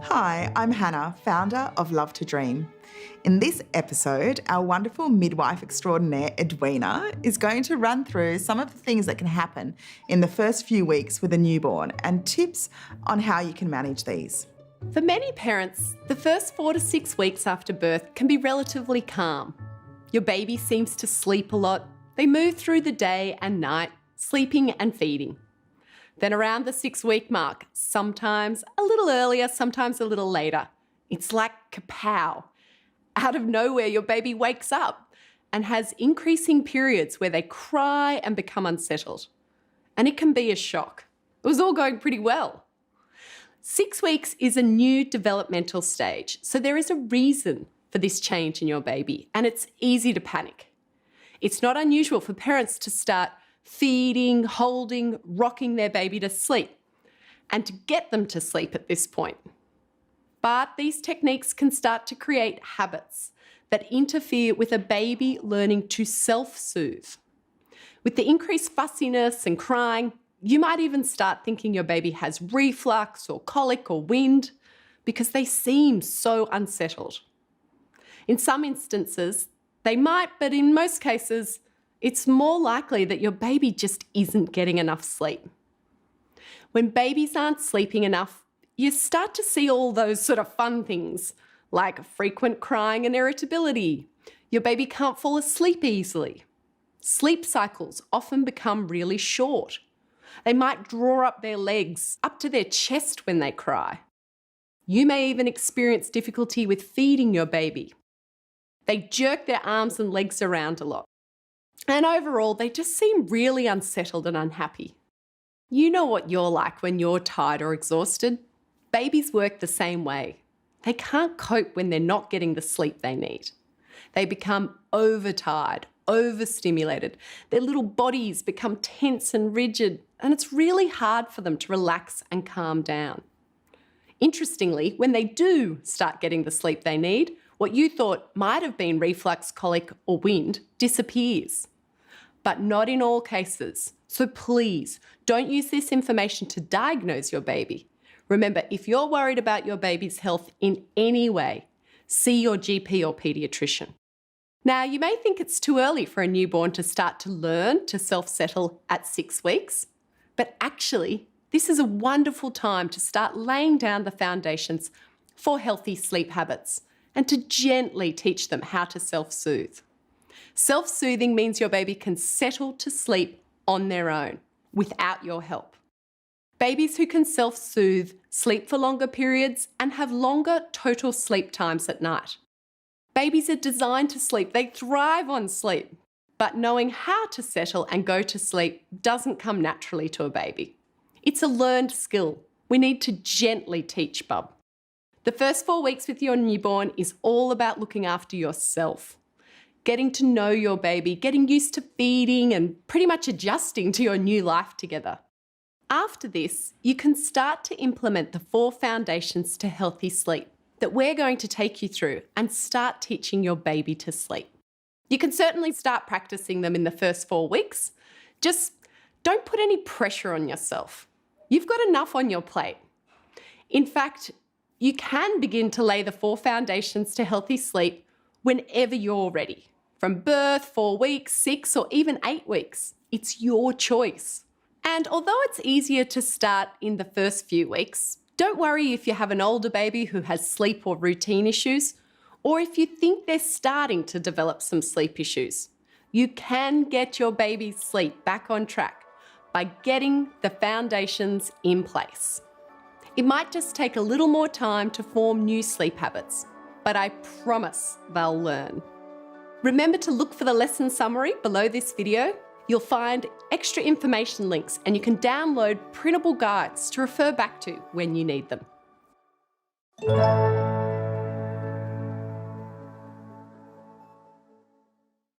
Hi, I'm Hannah, founder of Love to Dream. In this episode, our wonderful midwife extraordinaire, Edwina, is going to run through some of the things that can happen in the first few weeks with a newborn and tips on how you can manage these. For many parents, the first 4 to 6 weeks after birth can be relatively calm. Your baby seems to sleep a lot. They move through the day and night, sleeping and feeding. Then around the 6-week mark, sometimes a little earlier, sometimes a little later, it's like kapow. Out of nowhere, your baby wakes up and has increasing periods where they cry and become unsettled. And it can be a shock. It was all going pretty well. 6 weeks is a new developmental stage, so there is a reason for this change in your baby, and it's easy to panic. It's not unusual for parents to start feeding, holding, rocking their baby to sleep, and to get them to sleep at this point. But these techniques can start to create habits that interfere with a baby learning to self-soothe. With the increased fussiness and crying, you might even start thinking your baby has reflux or colic or wind because they seem so unsettled. In some instances, they might, but in most cases, it's more likely that your baby just isn't getting enough sleep. When babies aren't sleeping enough, you start to see all those sort of fun things like frequent crying and irritability. Your baby can't fall asleep easily. Sleep cycles often become really short. They might draw up their legs up to their chest when they cry. You may even experience difficulty with feeding your baby. They jerk their arms and legs around a lot. And overall, they just seem really unsettled and unhappy. You know what you're like when you're tired or exhausted. Babies work the same way. They can't cope when they're not getting the sleep they need. They become overtired, overstimulated. Their little bodies become tense and rigid, and it's really hard for them to relax and calm down. Interestingly, when they do start getting the sleep they need, what you thought might have been reflux, colic, or wind disappears. But not in all cases. So please, don't use this information to diagnose your baby. Remember, if you're worried about your baby's health in any way, see your GP or paediatrician. Now, you may think it's too early for a newborn to start to learn to self-settle at 6 weeks, but actually, this is a wonderful time to start laying down the foundations for healthy sleep habits and to gently teach them how to self-soothe. Self-soothing means your baby can settle to sleep on their own without your help. Babies who can self-soothe sleep for longer periods and have longer total sleep times at night. Babies are designed to sleep. They thrive on sleep. But knowing how to settle and go to sleep doesn't come naturally to a baby. It's a learned skill. We need to gently teach bub. The first 4 weeks with your newborn is all about looking after yourself, getting to know your baby, getting used to feeding and pretty much adjusting to your new life together. After this, you can start to implement the 4 foundations to healthy sleep that we're going to take you through and start teaching your baby to sleep. You can certainly start practicing them in the first 4 weeks. Just don't put any pressure on yourself. You've got enough on your plate. In fact, you can begin to lay the 4 foundations to healthy sleep whenever you're ready. From birth, 4 weeks, 6, or even 8 weeks. It's your choice. And although it's easier to start in the first few weeks, don't worry if you have an older baby who has sleep or routine issues, or if you think they're starting to develop some sleep issues. You can get your baby's sleep back on track by getting the foundations in place. It might just take a little more time to form new sleep habits, but I promise they'll learn. Remember to look for the lesson summary below this video. You'll find extra information links and you can download printable guides to refer back to when you need them.